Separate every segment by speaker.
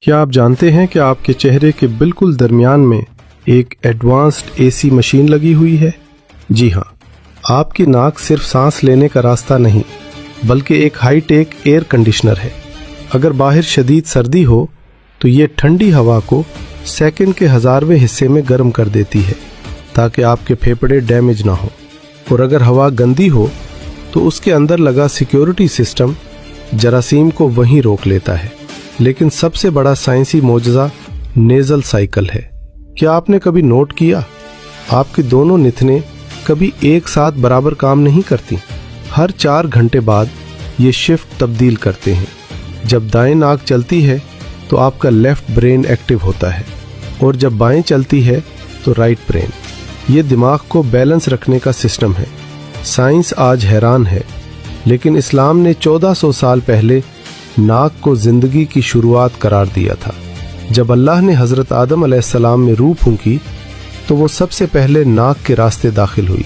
Speaker 1: کیا آپ جانتے ہیں کہ آپ کے چہرے کے بالکل درمیان میں ایک ایڈوانسڈ AC مشین لگی ہوئی ہے؟ جی ہاں، آپ کی ناک صرف سانس لینے کا راستہ نہیں بلکہ ایک ہائی ٹیک ایئر کنڈیشنر ہے۔ اگر باہر شدید سردی ہو تو یہ ٹھنڈی ہوا کو سیکنڈ کے 1000ویں حصے میں گرم کر دیتی ہے تاکہ آپ کے پھیپھڑے ڈیمیج نہ ہوں، اور اگر ہوا گندی ہو تو اس کے اندر لگا سیکیورٹی سسٹم جراثیم کو وہیں روک لیتا ہے۔ لیکن سب سے بڑا سائنسی معجزہ نیزل سائیکل ہے۔ کیا آپ نے کبھی نوٹ کیا آپ کی دونوں نتنیں کبھی ایک ساتھ برابر کام نہیں کرتی؟ ہر 4 گھنٹے بعد یہ شفٹ تبدیل کرتے ہیں۔ جب دائیں ناک چلتی ہے تو آپ کا لیفٹ برین ایکٹیو ہوتا ہے، اور جب بائیں چلتی ہے تو رائٹ برین۔ یہ دماغ کو بیلنس رکھنے کا سسٹم ہے۔ سائنس آج حیران ہے، لیکن اسلام نے 1400 سال پہلے ناک کو زندگی کی شروعات قرار دیا تھا۔ جب اللہ نے حضرت آدم علیہ السلام میں روح پھونکی تو وہ سب سے پہلے ناک کے راستے داخل ہوئی،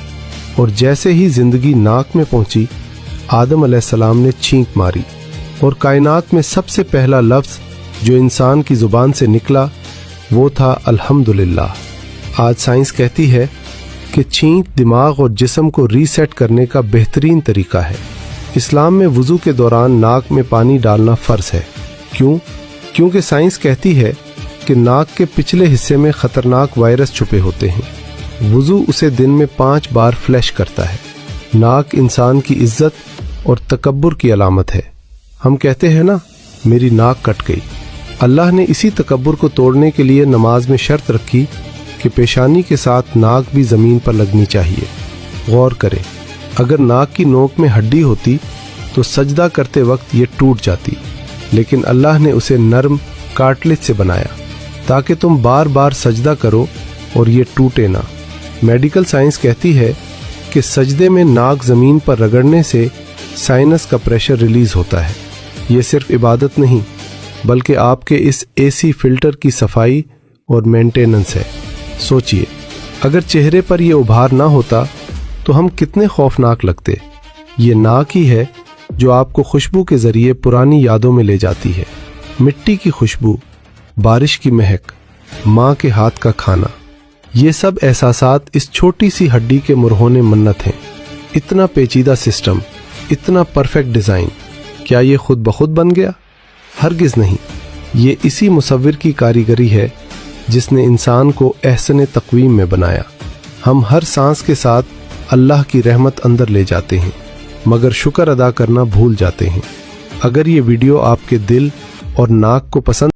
Speaker 1: اور جیسے ہی زندگی ناک میں پہنچی آدم علیہ السلام نے چھینک ماری، اور کائنات میں سب سے پہلا لفظ جو انسان کی زبان سے نکلا وہ تھا الحمدللہ۔ آج سائنس کہتی ہے کہ چھینک دماغ اور جسم کو ریسیٹ کرنے کا بہترین طریقہ ہے۔ اسلام میں وضو کے دوران ناک میں پانی ڈالنا فرض ہے۔ کیونکہ سائنس کہتی ہے کہ ناک کے پچھلے حصے میں خطرناک وائرس چھپے ہوتے ہیں۔ وضو اسے دن میں 5 بار فلش کرتا ہے۔ ناک انسان کی عزت اور تکبر کی علامت ہے۔ ہم کہتے ہیں نا، میری ناک کٹ گئی۔ اللہ نے اسی تکبر کو توڑنے کے لیے نماز میں شرط رکھی کہ پیشانی کے ساتھ ناک بھی زمین پر لگنی چاہیے۔ غور کریں، اگر ناک کی نوک میں ہڈی ہوتی تو سجدہ کرتے وقت یہ ٹوٹ جاتی، لیکن اللہ نے اسے نرم کارٹلیج سے بنایا تاکہ تم بار بار سجدہ کرو اور یہ ٹوٹے نہ۔ میڈیکل سائنس کہتی ہے کہ سجدے میں ناک زمین پر رگڑنے سے سائنس کا پریشر ریلیز ہوتا ہے۔ یہ صرف عبادت نہیں بلکہ آپ کے اس AC فلٹر کی صفائی اور مینٹیننس ہے۔ سوچئے، اگر چہرے پر یہ ابھار نہ ہوتا تو ہم کتنے خوفناک لگتے۔ یہ ناک ہی ہے جو آپ کو خوشبو کے ذریعے پرانی یادوں میں لے جاتی ہے۔ مٹی کی خوشبو، بارش کی مہک، ماں کے ہاتھ کا کھانا، یہ سب احساسات اس چھوٹی سی ہڈی کے مرہون منت ہیں۔ اتنا پیچیدہ سسٹم، اتنا پرفیکٹ ڈیزائن، کیا یہ خود بخود بن گیا؟ ہرگز نہیں۔ یہ اسی مصور کی کاریگری ہے جس نے انسان کو احسن تقویم میں بنایا۔ ہم ہر سانس کے ساتھ اللہ کی رحمت اندر لے جاتے ہیں، مگر شکر ادا کرنا بھول جاتے ہیں۔ اگر یہ ویڈیو آپ کے دل اور ناک کو پسند